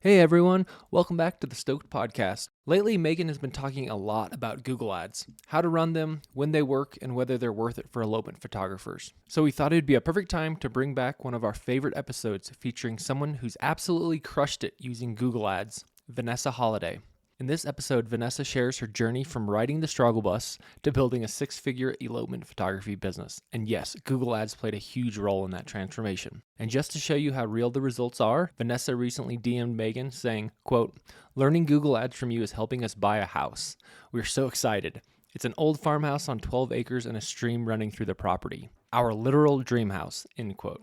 Hey everyone, welcome back to the Stoked Podcast. Lately, Megan has been talking a lot about Google Ads, how to run them, when they work, and whether they're worth it for elopement photographers. So we thought it'd be a perfect time to bring back one of our favorite episodes featuring someone who's absolutely crushed it using Google Ads, Vanessa Halliday. In this episode, Vanessa shares her journey from riding the struggle bus to building a six-figure elopement photography business. And yes, Google Ads played a huge role in that transformation. And just to show you how real the results are, Vanessa recently DM'd Megan saying, quote, "Learning Google Ads from you is helping us buy a house. We're so excited. It's an old farmhouse on 12 acres and a stream running through the property. Our literal dream house," end quote.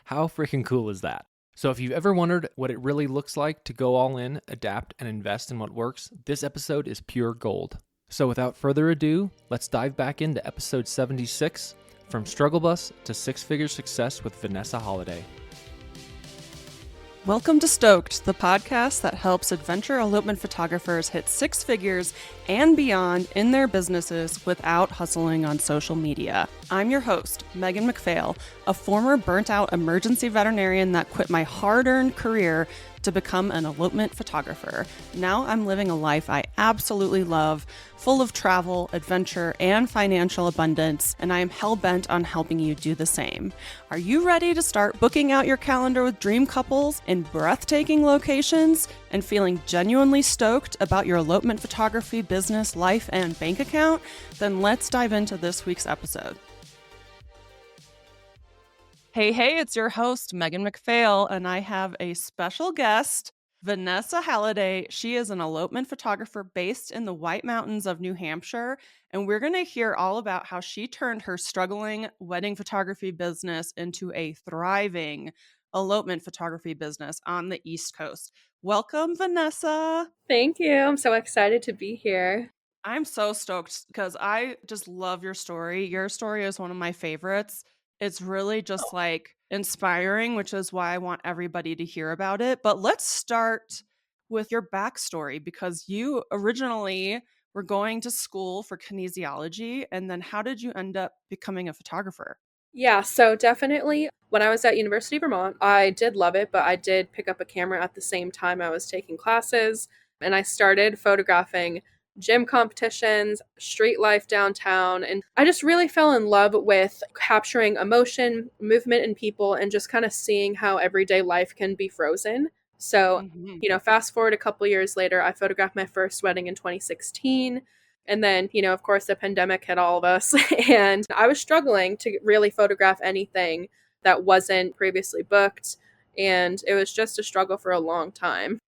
How freaking cool is that? So if you've ever wondered what it really looks like to go all in, adapt, and invest in what works, this episode is pure gold. So without further ado, let's dive back into episode 76, From Struggle Bus to Six-Figure Success with Vanessa Halliday. Welcome to Stoked, the podcast that helps adventure elopement photographers hit six figures and beyond in their businesses without hustling on social media. I'm your host, Megan McPhail, a former burnt-out emergency veterinarian that quit my hard-earned career to become an elopement photographer. Now I'm living a life I absolutely love, full of travel, adventure, and financial abundance, and I am hell-bent on helping you do the same. Are you ready to start booking out your calendar with dream couples in breathtaking locations and feeling genuinely stoked about your elopement photography business, life, and bank account? Then let's dive into this week's episode. Hey, it's your host, Megan McPhail, and I have a special guest, Vanessa Halliday. She is an elopement photographer based in the White Mountains of New Hampshire, and we're going to hear all about how she turned her struggling wedding photography business into a thriving elopement photography business on the East Coast. Welcome, Vanessa. Thank you. I'm so excited to be here. I'm so stoked because I just love your story. Your story is one of my favorites. It's really just like inspiring, which is why I want everybody to hear about it. But let's start with your backstory because you originally were going to school for kinesiology. And then how did you end up becoming a photographer? Yeah, so definitely when I was at University of Vermont, I did love it, but I did pick up a camera at the same time I was taking classes. And I started photographing gym competitions, street life downtown. And I just really fell in love with capturing emotion, movement in people, and just kind of seeing how everyday life can be frozen. So, Mm-hmm. fast forward a couple years later, I photographed my first wedding in 2016. And then, of course, the pandemic hit all of us. And I was struggling to really photograph anything that wasn't previously booked. And it was just a struggle for a long time.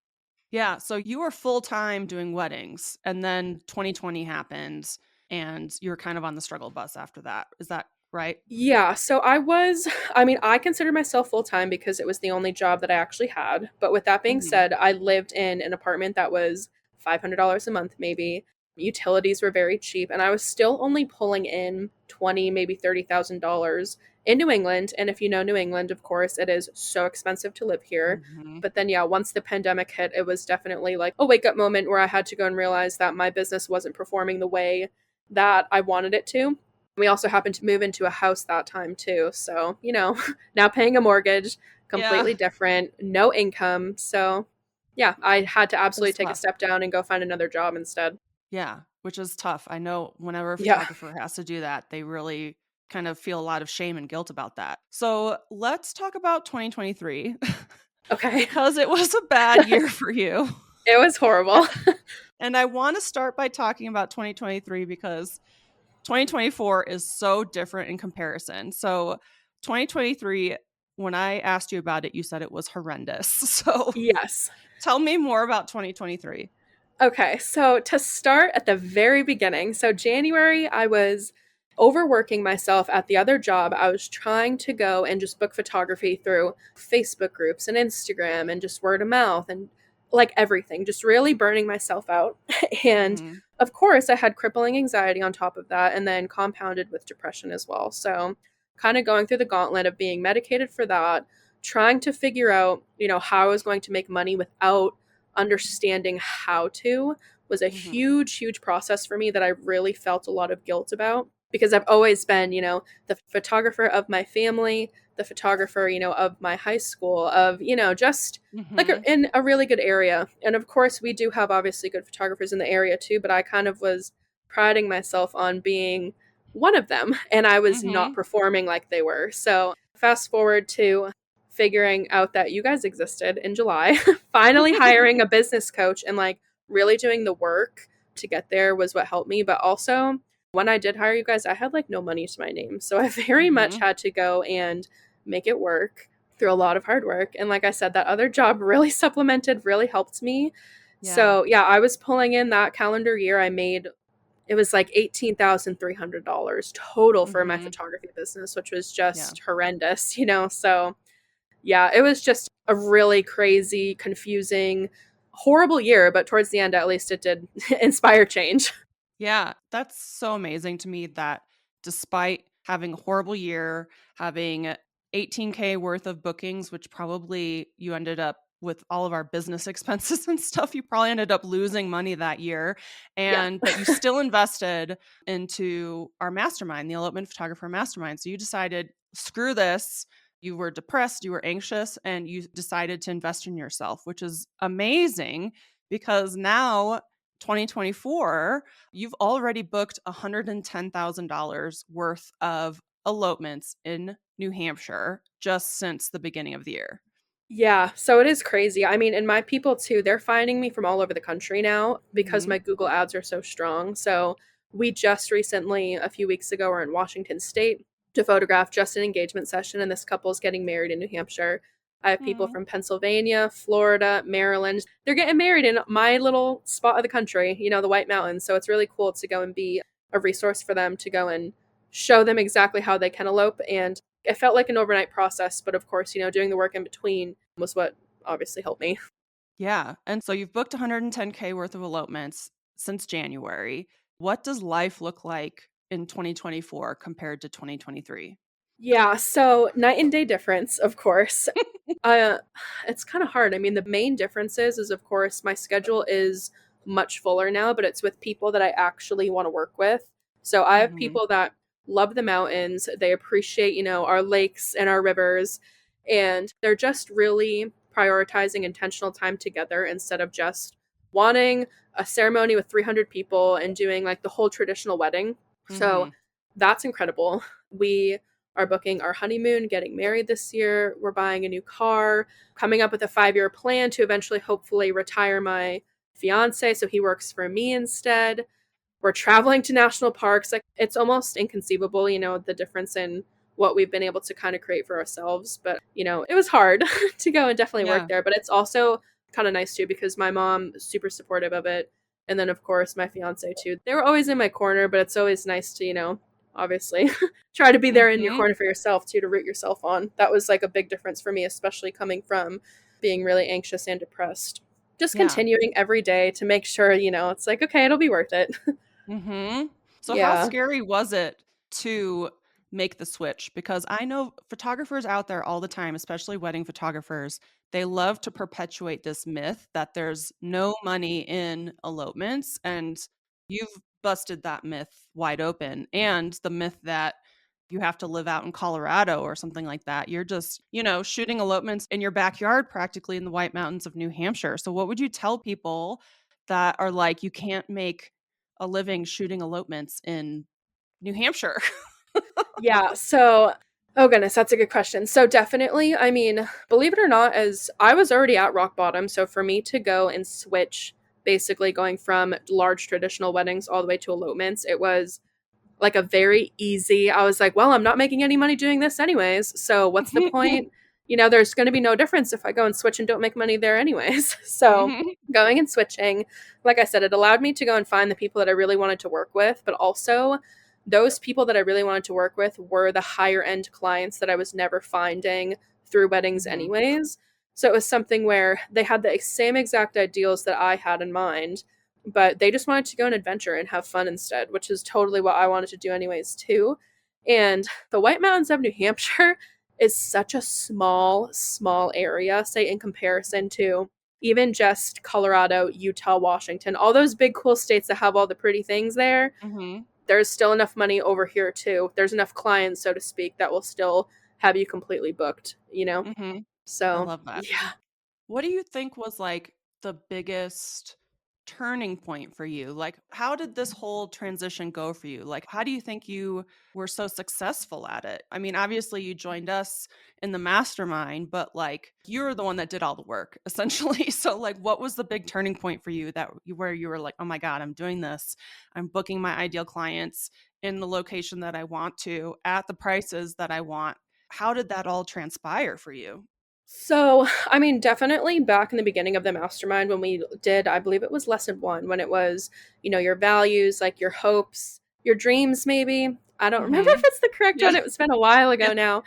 Yeah. So you were full time doing weddings, and then 2020 happened, and you were kind of on the struggle bus after that. Is that right? Yeah, so I consider myself full time because it was the only job that I actually had. But with that being Mhm. said, I lived in an apartment that was $500 a month, maybe. Utilities were very cheap, and I was still only pulling in 20, maybe $30,000 in New England. And if you know New England, of course, it is so expensive to live here. Mhm. But then, yeah, once the pandemic hit, it was definitely like a wake up moment where I had to go and realize that my business wasn't performing the way that I wanted it to. We also happened to move into a house that time too. So, now paying a mortgage, Yeah. completely different, no income. So, yeah, I had to It was absolutely take a tough. step down and go find another job instead. Yeah, which is tough. I know whenever a Yeah. photographer has to do that, they really kind of feel a lot of shame and guilt about that. So let's talk about 2023 Okay. because it was a bad year for you. It was horrible. And I want to start by talking about 2023 because 2024 is so different in comparison. So 2023, when I asked you about it, you said it was horrendous. So Yes. tell me more about 2023. Okay, so to start at the very beginning, so January, I was overworking myself at the other job. I was trying to go and just book photography through Facebook groups and Instagram and just word of mouth and like everything, just really burning myself out. And Mhm. of course, I had crippling anxiety on top of that, and then compounded with depression as well. So, kind of going through the gauntlet of being medicated for that, trying to figure out, how I was going to make money without understanding how to was a Mhm. huge process for me that I really felt a lot of guilt about. because I've always been, the photographer of my family, the photographer, of my high school, of, just like Mm-hmm. in a really good area. And of course, we do have obviously good photographers in the area too, but I kind of was priding myself on being one of them, and I was not Mm-hmm. performing like they were. So, fast forward to figuring out that you guys existed in July, finally hiring a business coach and like really doing the work to get there was what helped me. But also, when I did hire you guys, I had like no money to my name. So I very much Mm-hmm. had to go and make it work through a lot of hard work. And like I said, that other job really supplemented, really helped me. Yeah. So yeah, I was pulling in that calendar year. I made it was like $18,300 total for my Mm-hmm. photography business, which was Yeah. just horrendous. So yeah, it was just a really crazy, confusing, horrible year, but towards the end, at least it did inspire change. Yeah, that's so amazing to me that despite having a horrible year, having 18K worth of bookings, which probably you ended up with all of our business expenses and stuff, you probably ended up losing money that year. Yeah. But you still invested into our mastermind, the Elopement Photographer Mastermind. So you decided, screw this. You were depressed, you were anxious, and you decided to invest in yourself, which is amazing because now 2024, you've already booked $110,000 worth of elopements in New Hampshire just since the beginning of the year. Yeah, so it is crazy. I mean, and my people too, they're finding me from all over the country now because Mm-hmm. my Google ads are so strong. So we just recently, a few weeks ago, were in Washington State to photograph just an engagement session, and this couple's getting married in New Hampshire. I have people Mm-hmm. from Pennsylvania, Florida, Maryland. They're getting married in my little spot of the country, the White Mountains. So it's really cool to go and be a resource for them to go and show them exactly how they can elope. And it felt like an overnight process, but of course, doing the work in between was what obviously helped me. Yeah. And so you've booked 110K worth of elopements since January. What does life look like in 2024 compared to 2023? Yeah, so night and day difference, of course. Uh, it's kind of hard. I mean, the main difference is of course my schedule is much fuller now, but it's with people that I actually want to work with. So I have Mm-hmm. people that love the mountains. They appreciate, our lakes and our rivers, and they're just really prioritizing intentional time together instead of just wanting a ceremony with 300 people and doing like the whole traditional wedding. So Mm-hmm. that's incredible. We are booking our honeymoon, getting married this year. We're buying a new car, coming up with a 5-year plan to eventually, hopefully, retire my fiance so he works for me instead. We're traveling to national parks. Like, it's almost inconceivable, the difference in what we've been able to kind of create for ourselves. But, it was hard to go and definitely work Yeah. there. But it's also kind of nice too because my mom is super supportive of it. And then, of course, my fiance too. They were always in my corner, but it's always nice to, obviously try to be there in your Mm-hmm. corner for yourself too, to root yourself on. That was like a big difference for me, especially coming from being really anxious and depressed. Just Yeah. continuing every day to make sure, it's like, okay, it'll be worth it. Mm-hmm. So how Yeah. scary was it to make the switch? Because I know photographers out there all the time, especially wedding photographers, they love to perpetuate this myth that there's no money in elopements. And you've busted that myth wide open. And the myth that you have to live out in Colorado or something like that. You're just, shooting elopements in your backyard practically in the White Mountains of New Hampshire. So what would you tell people that are like, you can't make a living shooting elopements in New Hampshire? Yeah. So, oh goodness, that's a good question. So, definitely, I mean, believe it or not, as I was already at rock bottom. So, for me to go and switch, basically going from large traditional weddings all the way to elopements, it was like a very easy, I was like, well, I'm not making any money doing this anyways. So, what's the point? There's going to be no difference if I go and switch and don't make money there anyways. So, Mhm. going and switching, like I said, it allowed me to go and find the people that I really wanted to work with, but also those people that I really wanted to work with were the higher end clients that I was never finding through weddings Mhm. anyways. So it was something where they had the same exact ideals that I had in mind, but they just wanted to go and adventure and have fun instead, which is totally what I wanted to do anyways too. And the White Mountains of New Hampshire is such a small area, say in comparison to even just Colorado, Utah, Washington, all those big cool states that have all the pretty things there. Mhm. there's still enough money over here too. There's enough clients, so to speak, that will still have you completely booked, you know? Mhm. I So, love that. yeah. What do you think was like the biggest turning point for you? Like, how did this whole transition go for you? Like, how do you think you were so successful at it? I mean, obviously, you joined us in the mastermind, but like, you're the one that did all the work essentially. So, like, what was the big turning point for you where you were like, oh my God, I'm doing this. I'm booking my ideal clients in the location that I want to at the prices that I want. How did that all transpire for you? So, I mean, definitely back in the beginning of the mastermind when we did, I believe it was lesson one, when it was, your values, like your hopes, your dreams, maybe. I don't remember if Mhm. it's the correct Yeah. one. It's been a while Yeah. ago now,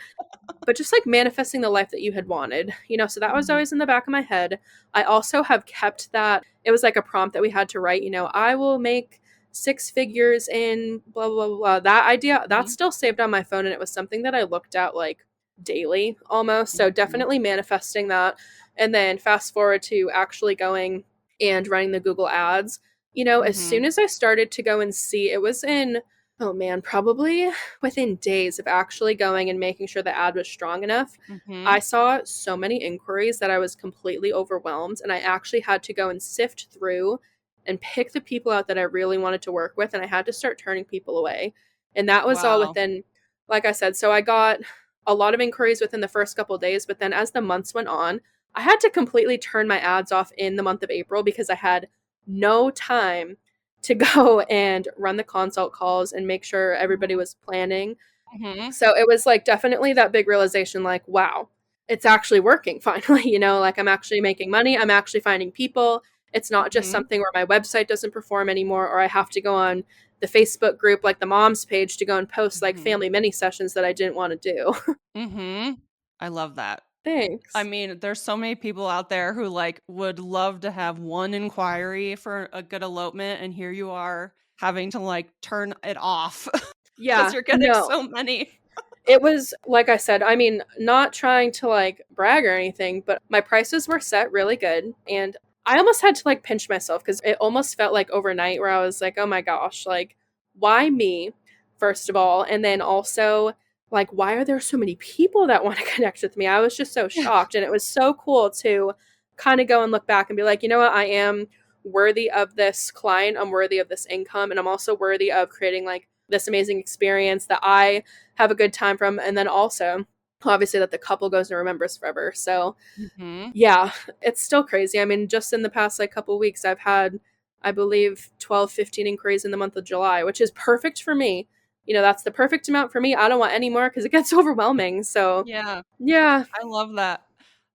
but just like manifesting the life that you had wanted, so that was Mhm. always in the back of my head. I also have kept that. It was like a prompt that we had to write, I will make six figures in blah, blah, blah, blah. That idea, that's Mhm. still saved on my phone. And it was something that I looked at like daily almost. So Mhm. definitely manifesting that. And then fast forward to actually going and running the Google ads. As soon Mhm. as I started to go and see, it was in, oh man, probably within days of actually going and making sure the ad was strong enough. I Mhm. saw so many inquiries that I was completely overwhelmed, and I actually had to go and sift through and pick the people out that I really wanted to work with, and I had to start turning people away. And that was all Wow. within, like I said, so I got a lot of inquiries within the first couple of days, but then as the months went on, I had to completely turn my ads off in the month of April because I had no time to go and run the consult calls and make sure everybody Mhm. was planning. Mhm. So it was like definitely that big realization like, wow, it's actually working finally, like I'm actually making money, I'm actually finding people. It's not just Mhm. something where my website doesn't perform anymore or I have to go on the Facebook group like the mom's page to go and post like Mhm. family mini sessions that I didn't want to do. Mhm. I love that. I Thanks. mean, there's so many people out there who like would love to have one inquiry for a good elopement, and here you are having to like turn it off because Yeah, you're getting no. so many. It was like I said, I mean, not trying to like brag or anything, but my prices were set really good. And I almost had to like pinch myself because it almost felt like overnight where I was like, oh my gosh, like, why me, first of all? And then also, like, why are there so many people that want to connect with me? I was just so shocked. And it was so cool to kind of go and look back and be like, you know what? I am worthy of this client. I'm worthy of this income. And I'm also worthy of creating like this amazing experience that I have a good time from. And then also, obviously, that the couple goes and remembers forever. So, Mhm. yeah, it's still crazy. I mean, just in the past like couple weeks, I've had, I believe, 12, 15 inquiries in the month of July, which is perfect for me. That's the perfect amount for me. I don't want any more because it gets overwhelming. So, Yeah. yeah, I love that.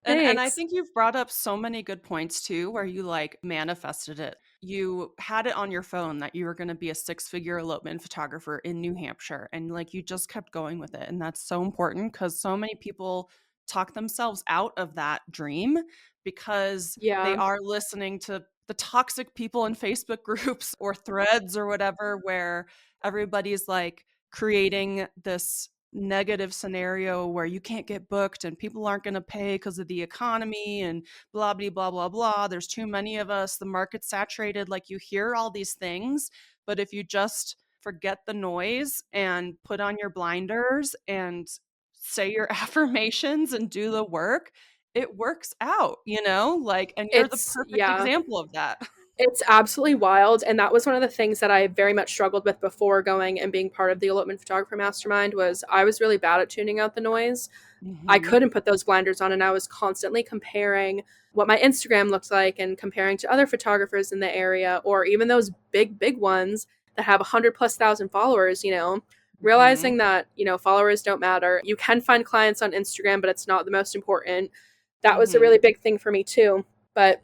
And I thanks. think you've brought up so many good points too, where you like manifested it. You had it on your phone that you were going to be a six-figure elopement photographer in New Hampshire, and like you just kept going with it. And that's so important because so many people talk themselves out of that dream because they Yeah, are listening to the toxic people in Facebook groups or threads or whatever, where everybody's like creating this negative scenario where you can't get booked and people aren't going to pay because of the economy and blah blah blah blah blah, there's too many of us, the market's saturated. Like, you hear all these things, but if you just forget the noise and put on your blinders and say your affirmations and do the work, it works out, like, and you're the perfect yeah. example of that. It's absolutely wild, and that was one of the things that I very much struggled with before going and being part of the Elopement Photographer Mastermind was I was really bad at tuning out the noise. I Hmm. couldn't put those blinders on, and I was constantly comparing what my Instagram looked like and comparing to other photographers in the area or even those big ones that have 100 plus thousand followers, Hmm. realizing that, followers don't matter. You can find clients on Instagram, but it's not the most important. That was a Hmm. really big thing for me too. But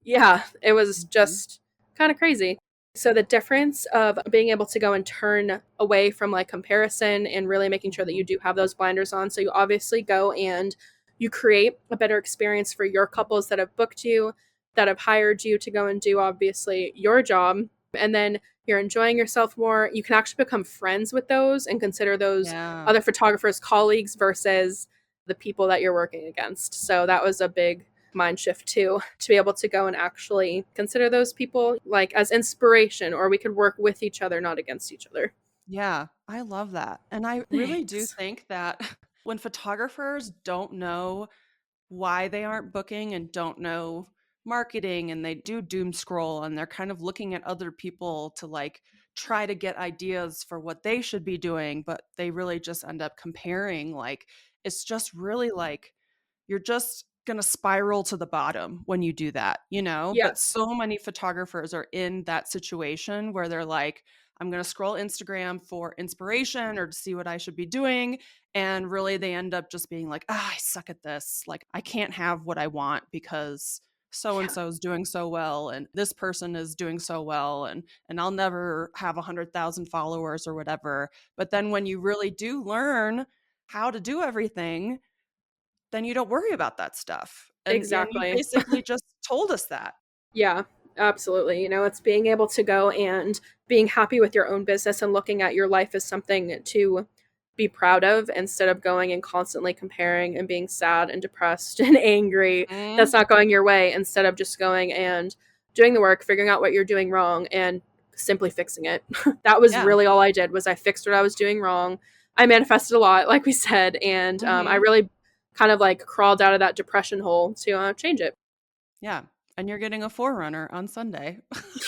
yeah, it was Hmm. just kind of crazy. So the difference of being able to go and turn away from like comparison and really making sure that you Hmm. do have those blinders on. So you obviously go and you create a better experience for your couples that have booked you, that have hired you to go and do obviously your job. And then you're enjoying yourself more. You can actually become friends with those and consider those Yeah. other photographers colleagues versus the people that you're working against. So that was a big mind shift too, to be able to go and actually consider those people like as inspiration, or we could work with each other, not against each other. Yeah, I love that. And I really do Thanks. think that when photographers don't know why they aren't booking and don't know marketing, and they do doom scroll and they're kind of looking at other people to like try to get ideas for what they should be doing, but they really just end up comparing, like it's just really like you're just going to spiral to the bottom when you do that, you know? But Yes. so many photographers are in that situation where they're like, I'm going to scroll Instagram for inspiration or to see what I should be doing. And really, they end up just being like, I suck at this. Like, I can't have what I want because so and Yeah. so is doing so well and this person is doing so well, and I'll never have 100,000 followers or whatever. But then when you really do learn how to do everything, then you don't worry about that stuff. And you Exactly. basically just told us that. Yeah, absolutely. It's being able to go and being happy with your own business and looking at your life as something to be proud of, instead of going and constantly comparing and being sad and depressed and angry that's Mm, not going your way, instead of just going and doing the work, figuring out what you're doing wrong and simply fixing it. That was yeah. really all I did, was I fixed what I was doing wrong. I manifested a lot, like we said, and I Mhm. really kind of like crawled out of that depression hole to change it. Yeah. And you're getting a forerunner on Sunday.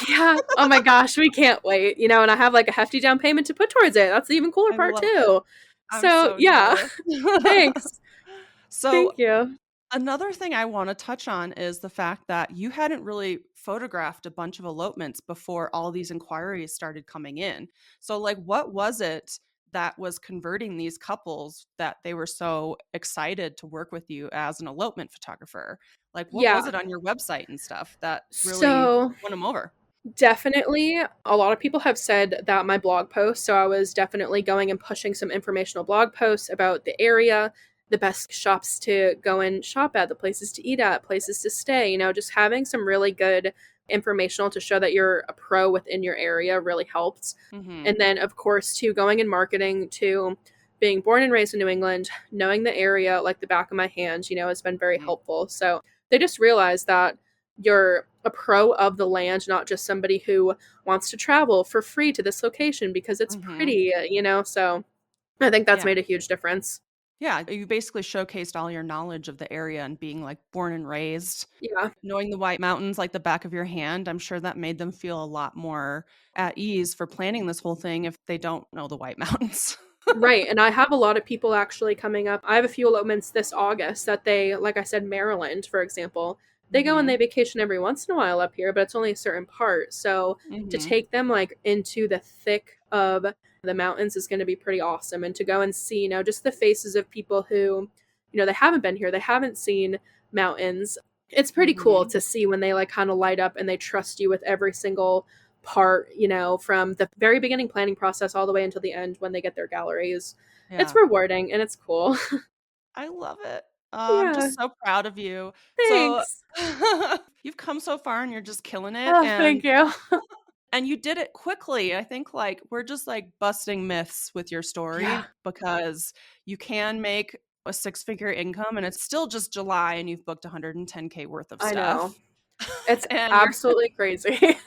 Yeah. Oh my gosh, we can't wait. And I have like a hefty down payment to put towards it. That's the even cooler I part love it. too. I'm So, so yeah. jealous. Thanks. So Thank you. another thing I want to touch on is the fact that you hadn't really photographed a bunch of elopements before all these inquiries started coming in. So, like, what was it that was converting these couples that they were so excited to work with you as an elopement photographer? Like, what was Yeah. it on your website and stuff that really So, won them over? definitely a lot of people have said that my blog post, so I was definitely going and pushing some informational blog posts about the area, the best shops to go and shop at, the places to eat at, places to stay, just having some really good informational to show that you're a pro within your area really helped. Hmm. And then, of course, to going and marketing, to being born and raised in New England, knowing the area like the back of my hand, has been very helpful. So they just realized that you're a pro of the land, not just somebody who wants to travel for free to this location because it's Hmm. pretty, So I think that's Yeah. made a huge difference. Yeah. You basically showcased all your knowledge of the area and being like born and raised. Yeah. Knowing the White Mountains like the back of your hand, I'm sure that made them feel a lot more at ease for planning this whole thing if they don't know the White Mountains. Right. And I have a lot of people actually coming up. I have a few elopements this August that they, like I said, Maryland, for example, they go and they Mhm. vacation every once in a while up here, but it's only a certain part. So to Mhm. take them like into the thick of the mountains is going to be pretty awesome. And to go and see, just the faces of people who, they haven't been here, they haven't seen mountains. It's pretty cool Mhm. to see when they like kind of light up and they trust you with every single part, from the very beginning planning process all the way until the end when they get their galleries. It's Yeah. rewarding and it's cool. I love it. I'm Yeah. just so proud of you. So Thanks. you've come so far and you're just killing it, Oh, thank you. and you did it quickly. I think like we're just like busting myths with your Yeah, story because you can make a six-figure income and it's still just July and you've booked 110K worth of I know. stuff. It's And you're absolutely crazy.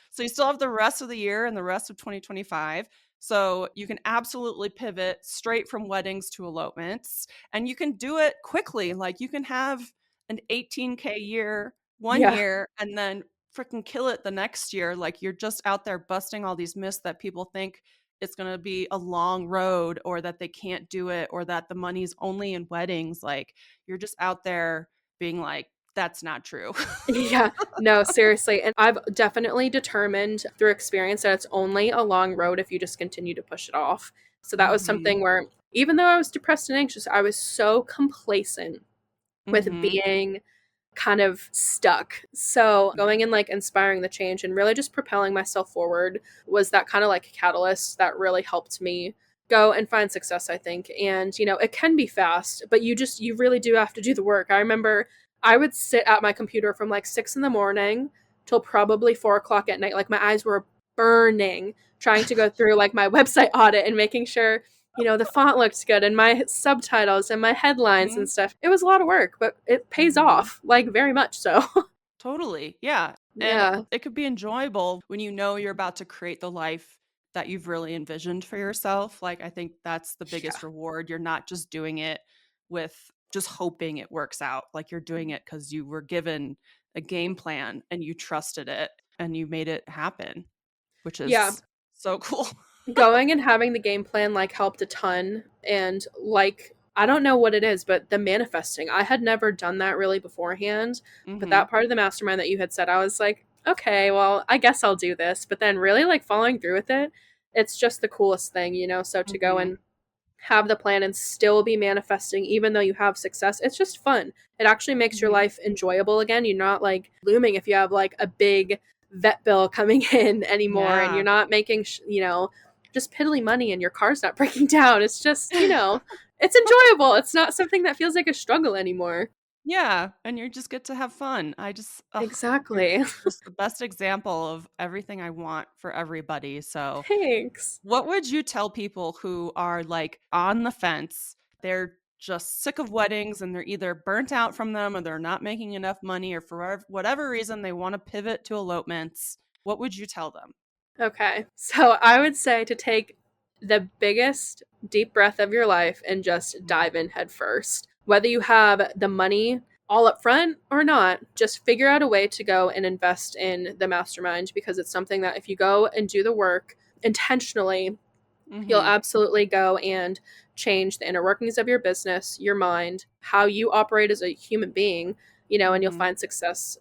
so you still have the rest of the year and the rest of 2025. So you can absolutely pivot straight from weddings to elopements and you can do it quickly. Like you can have an 18K year one Yeah. year and then freaking kill it the next year. Like you're just out there busting all these myths that people think it's going to be a long road or that they can't do it or that the money's only in weddings. Like you're just out there being like, that's not true. Yeah. No, seriously. And I've definitely determined through experience that it's only a long road if you just continue to push it off. So that was Mhm. something where even though I was depressed and anxious, I was so complacent with Mhm. being kind of stuck. So going and like inspiring the change and really just propelling myself forward was that kind of like catalyst that really helped me go and find success, I think. And it can be fast, but you really do have to do the work. I remember I would sit at my computer from like 6 in the morning till probably 4 o'clock at night. Like my eyes were burning trying to go through like my website audit and making sure the font looked good and my subtitles and my headlines Mhm. and stuff. It was a lot of work, but it pays Mhm. off, like very much so. Totally. Yeah. And Yeah. it could be enjoyable when you know you're about to create the life that you've really envisioned for yourself. Like, I think that's the Yeah. biggest reward. You're not just doing it with just hoping it works out. Like, you're doing it because you were given a game plan and you trusted it and you made it happen, which Yeah. is so cool. Going and having the game plan like helped a ton, and like I don't know what it is, but the manifesting, I had never done that really beforehand, but Hmm. that part of the mastermind that you had said, I was like, okay, well, I guess I'll do this, but then really like following through with it, it's just the coolest thing, so to go Hmm. and have the plan and still be manifesting even though you have success, it's just fun. It actually makes your Hmm. life enjoyable again. You're not like looming if you have like a big vet bill coming in anymore, and you're Yeah. not making just piddly money and your car's not breaking down. It's just it's enjoyable. It's not something that feels like a struggle anymore. Yeah, and you just get to have fun. You're Exactly. just the best example of everything I want for everybody. So, Thanks. what would you tell people who are like on the fence? They're just sick of weddings and they're either burnt out from them or they're not making enough money or for whatever reason they want to pivot to elopements. What would you tell them? Okay. So I would say to take the biggest deep breath of your life and just dive in head first. Whether you have the money all up front or not, just figure out a way to go and invest in the mastermind, because it's something that if you go and do the work intentionally, you'll Mm-hmm. absolutely go and change the inner workings of your business, your mind, how you operate as a human being, and you'll Mm-hmm. find success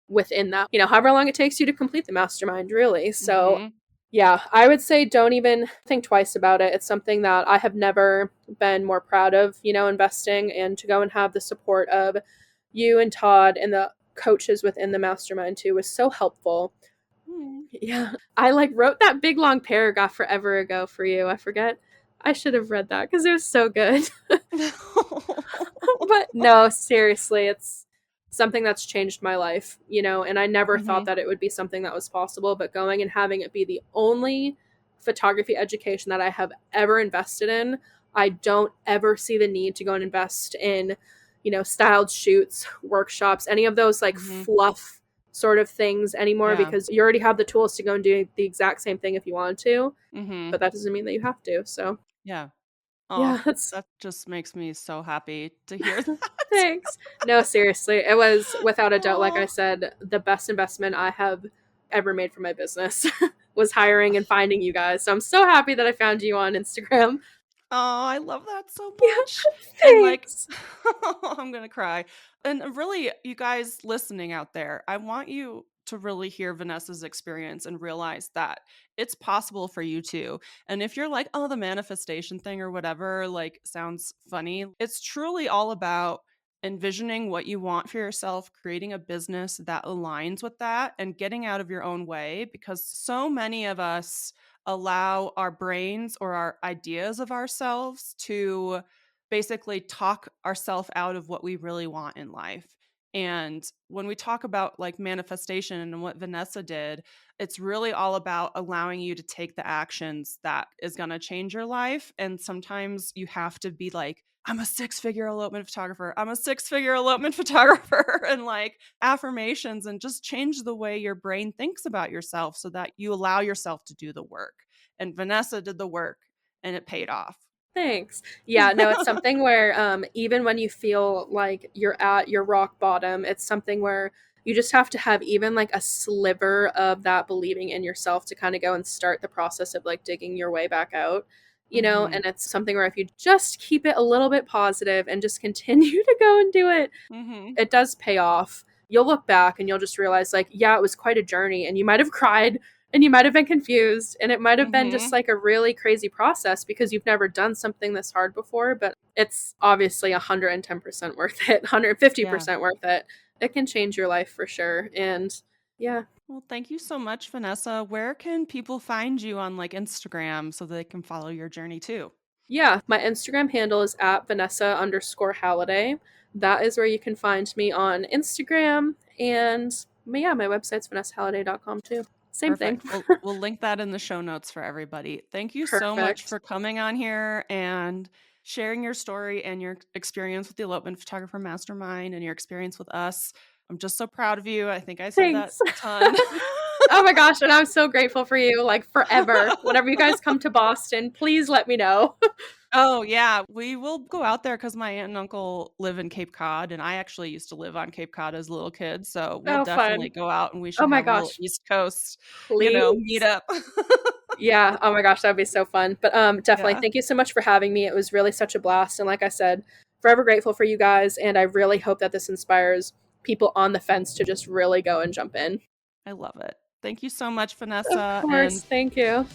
within that, however long it takes you to complete the mastermind, really. So, Mm-hmm. yeah, I would say don't even think twice about it. It's something that I have never been more proud of, investing, and to go and have the support of you and Todd and the coaches within the mastermind too was so helpful. Yeah. I like wrote that big long paragraph forever ago for you. I forget. I should have read that because it was so good. But no, seriously, it's something that's changed my life, and I never thought Mm-hmm. that it would be something that was possible, but going and having it be the only photography education that I have ever invested in, I don't ever see the need to go and invest in, styled shoots, workshops, any of those like Mm-hmm. fluff sort of things anymore, Yeah. because you already have the tools to go and do the exact same thing if you wanted to, Mm-hmm. but that doesn't mean that you have to. So, Yeah. Oh, yeah, that's that just makes me so happy to hear that. thanks. No, seriously, it was without a doubt, like I Oh, said, the best investment I have ever made for my business was hiring and finding you guys. So I'm so happy that I found you on Instagram. I love that so Yeah, much. And like, thanks. I'm gonna cry. And really, you guys listening out there, I want you to really hear Vanessa's experience and realize that it's possible for you too. And if you're like, oh, the manifestation thing or whatever, like, sounds funny, it's truly all about envisioning what you want for yourself, creating a business that aligns with that, and getting out of your own way, because so many of us allow our brains or our ideas of ourselves to basically talk ourselves out of what we really want in life. And when we talk about like manifestation and what Vanessa did, it's really all about allowing you to take the actions that is going to change your life. And sometimes you have to be like, I'm a 6-figure elopement photographer. I'm a 6-figure elopement photographer. And like affirmations, and just change the way your brain thinks about yourself so that you allow yourself to do the work. And Vanessa did the work and it paid off. Thanks. Yeah, no, it's something where even when you feel like you're at your rock bottom, it's something where you just have to have even like a sliver of that believing in yourself to kind of go and start the process of like digging your way back out. Mm-hmm. And it's something where if you just keep it a little bit positive and just continue to go and do it, Mm-hmm. it does pay off. You'll look back and you'll just realize, like, yeah, it was quite a journey, and you might have cried and you might have been confused, and it might have been just Mm-hmm. like a really crazy process because you've never done something this hard before, but it's obviously 110% worth it, Yeah. 150% worth it. It can change your life for sure. And yeah. Well, thank you so much, Vanessa. Where can people find you on like Instagram so they can follow your journey too? Yeah, my Instagram handle is at Vanessa_Halliday. That is where you can find me on Instagram. And yeah, my website's vanessahalliday.com too. Same Perfect. thing. We'll link that in the show notes for everybody. Thank you so much Perfect. for coming on here and sharing your story and your experience with the Elopement Photographer Mastermind and your experience with us. I'm just so proud of you. I think I said that Thanks. a ton. Oh my gosh, and I'm so grateful for you, like forever. Whenever you guys come to Boston, please let me know. Oh, yeah. We will go out there because my aunt and uncle live in Cape Cod, and I actually used to live on Cape Cod as a little kid. So we'll Oh, definitely fun. go out and we Oh should my have a little gosh, East Coast, please. meetup. Yeah, oh my gosh, that'd be so fun. But definitely Yeah, thank you so much for having me. It was really such a blast. And like I said, forever grateful for you guys. And I really hope that this inspires people on the fence to just really go and jump in. I love it. Thank you so much, Of Vanessa. course. And Thank you.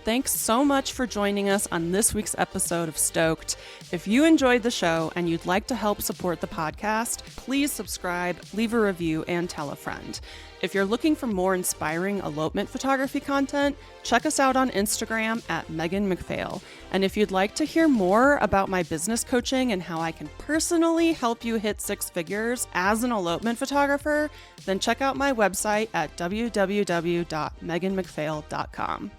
thanks so much for joining us on this week's episode of Stoked. If you enjoyed the show and you'd like to help support the podcast, please subscribe, leave a review, and tell a friend. If you're looking for more inspiring elopement photography content, check us out on Instagram at Megan McPhail. And if you'd like to hear more about my business coaching and how I can personally help you hit six figures as an elopement photographer, then check out my website at www.meganmcphail.com.